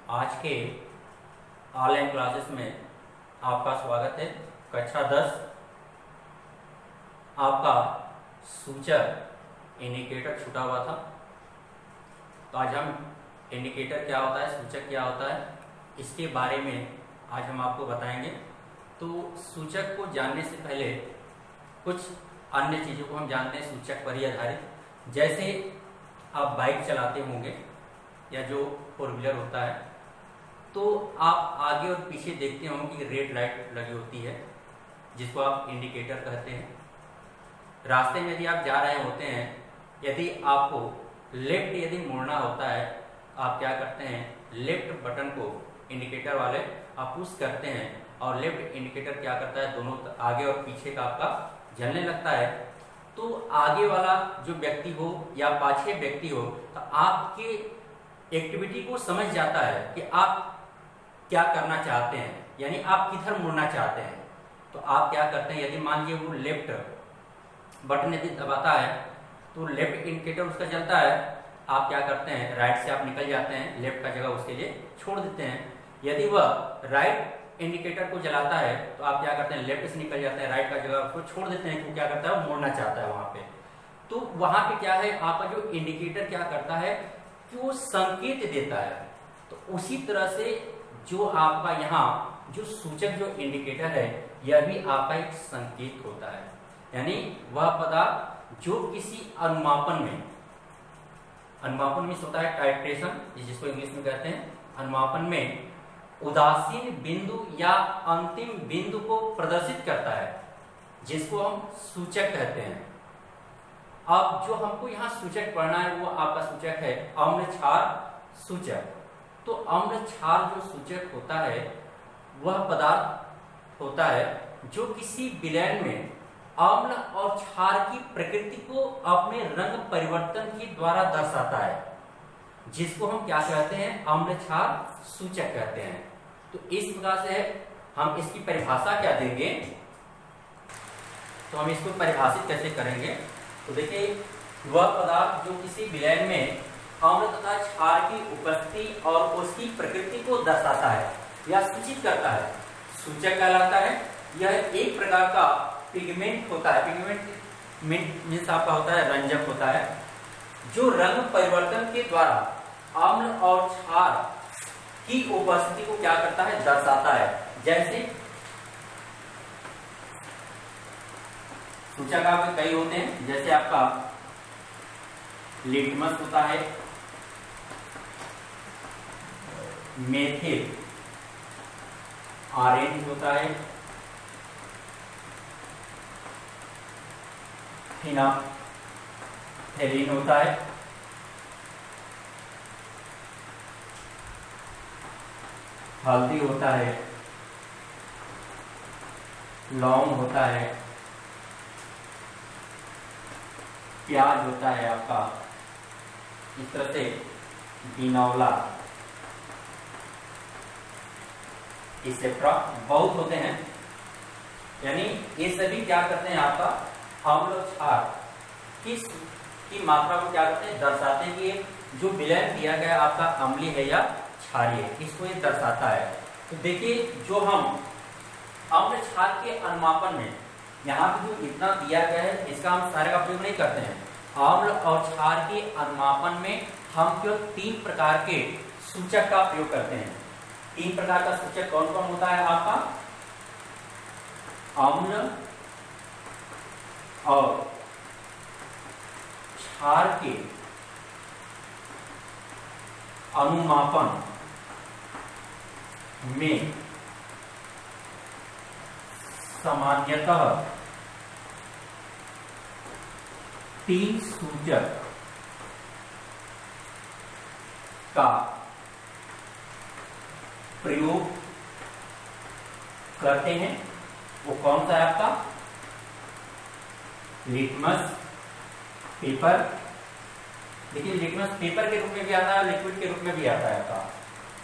आज के online classes में आपका स्वागत है। कक्षा 10 आपका सूचक इंडिकेटर छूटा हुआ था। तो आज हम इंडिकेटर क्या होता है, सूचक क्या होता है, इसके बारे में आज हम आपको बताएंगे। तो सूचक को जानने से पहले कुछ अन्य चीज़ों को हम जानते हैं सूचक पर ही आधारित। जैसे आप बाइक चलाते होंगे या जो फोर व्हीलर होता है, तो आप आगे और पीछे देखते होंगे कि रेड लाइट लगी होती है, जिसको आप इंडिकेटर कहते हैं। रास्ते में यदि आप जा रहे होते हैं, यदि आपको लेफ्ट यदि मुड़ना होता है, आप क्या करते हैं, लेफ्ट बटन को इंडिकेटर वाले आप पुश करते हैं और लेफ्ट इंडिकेटर क्या करता है, दोनों आगे और पीछे का आपका जलने लगता है। तो आगे वाला जो व्यक्ति हो या पाछे व्यक्ति हो, तो आपके एक्टिविटी को समझ जाता है कि आप क्या करना चाहते हैं, यानी आप किधर मुड़ना चाहते हैं। तो आप क्या करते हैं, यदि मान लीजिए वो लेफ्ट बटन यदि दबाता है तो लेफ्ट इंडिकेटर उसका जलता है, आप क्या करते हैं, राइट से आप निकल जाते हैं, लेफ्ट का जगह उसके लिए छोड़ देते हैं। यदि वह राइट इंडिकेटर को जलाता है तो आप क्या करते हैं, लेफ्ट से निकल जाते हैं, राइट का जगह उसको छोड़ देते हैं, क्योंकि क्या करता है, वो मुड़ना चाहता है वहां पे। तो वहां पे क्या है, आपका जो इंडिकेटर क्या करता है कि वो संकेत देता है। तो उसी तरह से जो आपका यहाँ जो सूचक जो इंडिकेटर है, यह भी आपका एक संकेत होता है। यानी वह पदार्थ जो किसी अनुमापन में होता है टाइट्रेशन, जिसको इंग्लिश में कहते हैं, अनुमापन में उदासीन बिंदु या अंतिम बिंदु को प्रदर्शित करता है, जिसको हम सूचक कहते हैं। अब जो हमको यहाँ सूचक पढ़ना है, वो आपका सूचक है अम्ल क्षार सूचक। तो अम्ल क्षार जो सूचक होता है, वह पदार्थ होता है जो किसी विलयन में अम्ल और क्षार की प्रकृति को अपने रंग परिवर्तन के द्वारा दर्शाता है, जिसको हम क्या कहते हैं, अम्ल क्षार सूचक कहते हैं। तो इस प्रकार से हम इसकी परिभाषा क्या देंगे, तो हम इसको परिभाषित कैसे करेंगे। तो देखिए, वह पदार्थ जो किसी विलयन में अम्ल तथा क्षार की उपस्थिति और उसकी प्रकृति को दर्शाता है या सूचित करता है, सूचक कहलाता है। यह एक प्रकार का पिगमेंट होता है। पिगमेंट मीन्स आपका होता है रंजक होता है, जो रंग परिवर्तन के द्वारा अम्ल और क्षार की उपस्थिति को क्या करता है, दर्शाता है। जैसे सूचक आपके कई होते हैं, जैसे आपका लिटमस होता है, मेथिल ऑरेंज होता है, फिनाप्थेलिन होता है, हल्दी होता है, लौंग होता है, प्याज होता है आपका, इस तरह से बिनौला, एक्सेट्रा बहुत होते हैं। यानी ये सभी क्या करते हैं, आपका अम्ल और क्षार की मात्रा को क्या करते हैं, दर्शाते हैं कि जो विलयन दिया गया आपका अम्लीय है या क्षारीय है, इसको ये दर्शाता है। तो देखिए, जो हम अम्ल क्षार के अनुमापन में यहाँ पे जो इतना दिया गया है, इसका हम सारे का प्रयोग नहीं करते हैं। अम्ल और क्षार के अनुमापन में हम केवल 3 प्रकार के सूचक का प्रयोग करते हैं। 3 प्रकार का सूचक कौन कौन होता है आपका, अम्ल और क्षार के अनुमापन में सामान्यतः 3 सूचक का प्रयोग करते हैं। वो कौन सा है आपका, लिटमस पेपर। देखिए, लिटमस पेपर के रूप में भी आता है, लिक्विड के रूप में भी आता है आपका।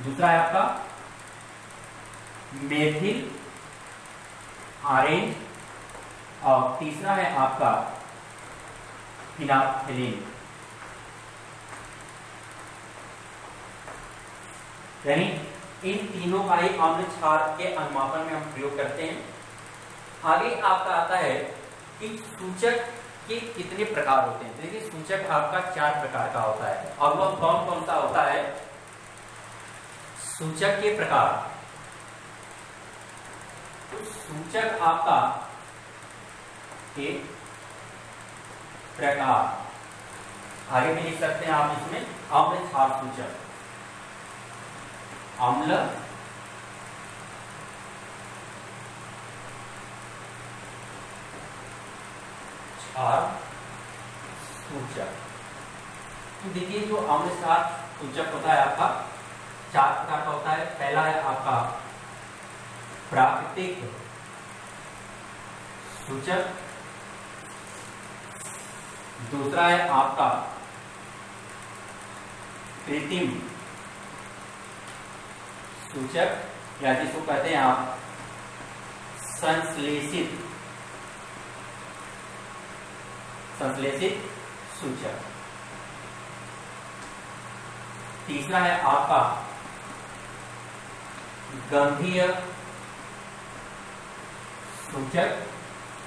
दूसरा है आपका मेथिल ऑरेंज, और तीसरा है आपका फिनाप्थेलिन। यानी इन तीनों का ही अम्ल क्षार के अनुमापन में हम प्रयोग करते हैं। आगे आपका आता है कि सूचक के कितने प्रकार होते हैं। देखिए सूचक आपका 4 प्रकार का होता है। और वह कौन कौन सा होता है? सूचक के प्रकार, तो सूचक आपका के प्रकार, आगे भी लिख सकते हैं आप इसमें अम्ल क्षार सूचक, अम्ल क्षार सूचक। तो देखिए जो अम्ल क्षार सूचक होता है आपका 4 प्रकार का होता है। पहला है आपका प्राकृतिक सूचक, दूसरा है आपका कृत्रिम सूचक या जिसको कहते हैं आप संश्लेषित सूचक। तीसरा है आपका गंभीर सूचक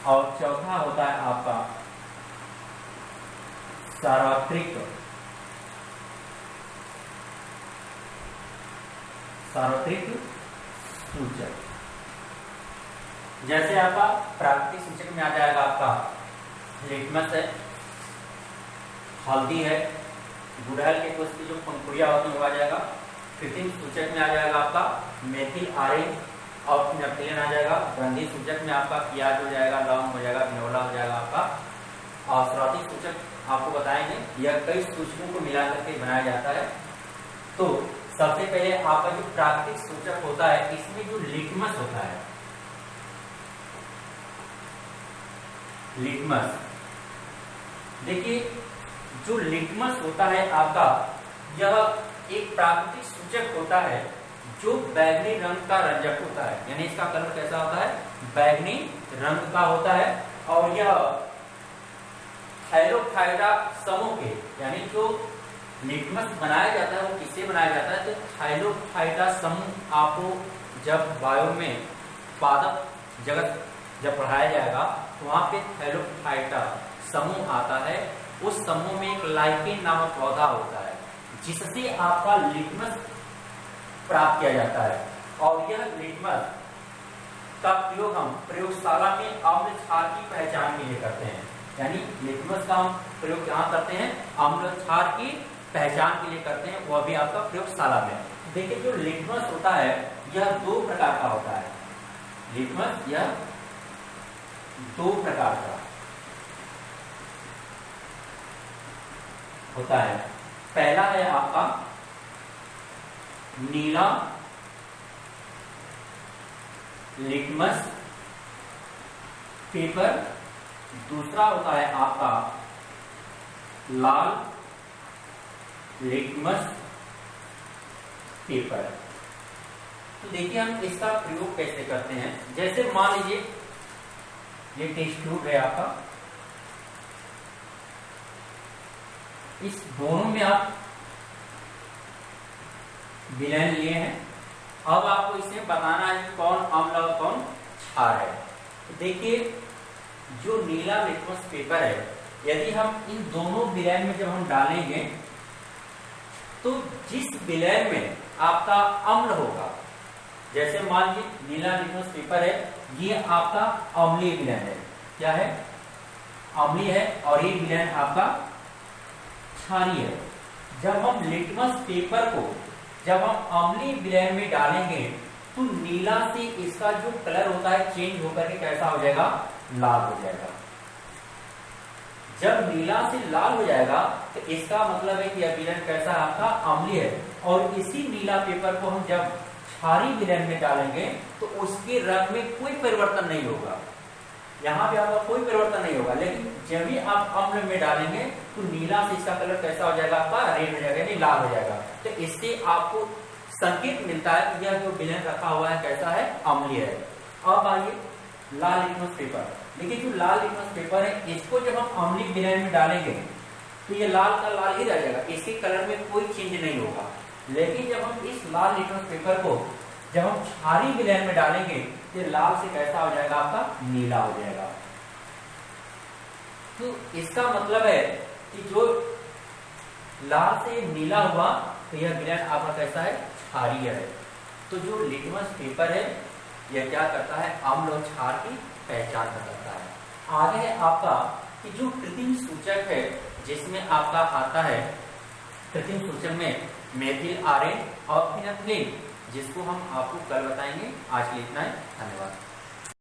और चौथा होता है आपका सार्वत्रिक सूचक। जैसे आपका प्राकृतिक सूचक में आ जाएगा आपका लिटमस है, हल्दी है, गुड़हल के कुछ की जो पंखुड़ियां होती है वो आ जाएगा। कृत्रिम सूचक में आ जाएगा आपका मेथिल आरेन और नेफ्थलीन आ जाएगा। गंधीय सूचक में आपका प्याज हो जाएगा, लौंग हो जाएगा, बिनौला हो जाएगा आपका। और सार्वत्रिक सूचक आपको बताएंगे यह कई सूचकों को मिला करके बनाया जाता है। तो सबसे पहले आपका जो प्राकृतिक सूचक होता है इसमें जो लिटमस होता है, लिटमस, देखिए जो लिटमस होता है आपका यह एक प्राकृतिक सूचक होता है जो बैगनी रंग का रंजक होता है। यानी इसका कलर कैसा होता है? बैगनी रंग का होता है। और यह थायरोफाइटा समूह के, यानी जो लिटमस बनाया जाता है वो किससे बनाया जाता है? तो थायरोफाइटा समूह आपको जब बायो में पादप जगत जब पढ़ाया जाएगा तो वहां पे थायरोफाइटा समूह आता है। उस समूह में एक लाइकेन नामक पौधा होता है जिससे आपका लिटमस प्राप्त किया जाता है। और यह लिटमस का प्रयोग हम प्रयोगशाला में अम्ल क्षार की पहचान के लिए करते हैं। यानी लिटमस का हम प्रयोग कहाँ करते हैं? अम्ल क्षार की पहचान के लिए करते हैं, वह भी आपका प्रयोगशाला में। देखिए जो लिटमस होता है यह 2 प्रकार का होता है। लिटमस यह 2 प्रकार का होता है। पहला है आपका नीला लिटमस पेपर, दूसरा होता है आपका लाल लिटमस पेपर। तो देखिए हम इसका प्रयोग कैसे करते हैं। जैसे मान लीजिए ये टेस्ट ट्यूब है आपका, इस दोनों में आप विलयन लिए हैं। अब आपको इसमें बताना है कि कौन अम्ल और कौन क्षार है। तो देखिए जो नीला लिटमस पेपर है, यदि हम इन दोनों विलयन में जब हम डालेंगे तो जिस विलयन में आपका अम्ल होगा, जैसे मान लीजिए नीला लिटमस पेपर है, ये आपका अम्लीय विलयन है। क्या है? अम्लीय है। और ये विलयन आपका क्षारीय है। जब हम लिटमस पेपर को जब हम अम्लीय विलयन में डालेंगे तो नीला से इसका जो कलर होता है चेंज होकर के कैसा हो जाएगा? लाल हो जाएगा। जब नीला से लाल हो जाएगा तो इसका मतलब है कि यह विलयन कैसा है? आपका अम्लीय है। और इसी नीला पेपर को हम जब क्षारीय विलयन में डालेंगे तो उसके रंग में कोई परिवर्तन नहीं होगा। यहाँ पे आपका कोई परिवर्तन नहीं होगा। लेकिन जब भी आप अम्ल में डालेंगे तो नीला से इसका कलर कैसा हो जाएगा? आपका रेड हो जाएगा, यानी लाल हो जाएगा। तो इससे आपको संकेत मिलता है कि यह जो विलयन रखा हुआ है कैसा है? अम्लीय है। अब आइए लाल लिटमस पेपर। देखिए जो लाल लिटमस पेपर है इसको जब हम अम्लीय विलयन में डालेंगे तो ये लाल का लाल ही रह जाएगा, इसके कलर में कोई चेंज नहीं होगा। लेकिन जब हम इस लाल लिटमस पेपर को जब हम क्षारीय विलयन में डालेंगे तो लाल से कैसा हो जाएगा, आपका नीला हो जाएगा। तो इसका मतलब है कि जो लाल से नीला हुआ तो यह विलयन आपका कैसा है, क्षारीय है। तो जो लिटमस पेपर है यह क्या करता है, अम्ल और क्षार की पहचान करता है। आगे है आपका कि जो कृत्रिम सूचक है जिसमें आपका आता है, कृत्रिम सूचक में मेथिल आरएन और फिनाइल, जिसको हम आपको कल बताएंगे। आज के लिए इतना है, धन्यवाद।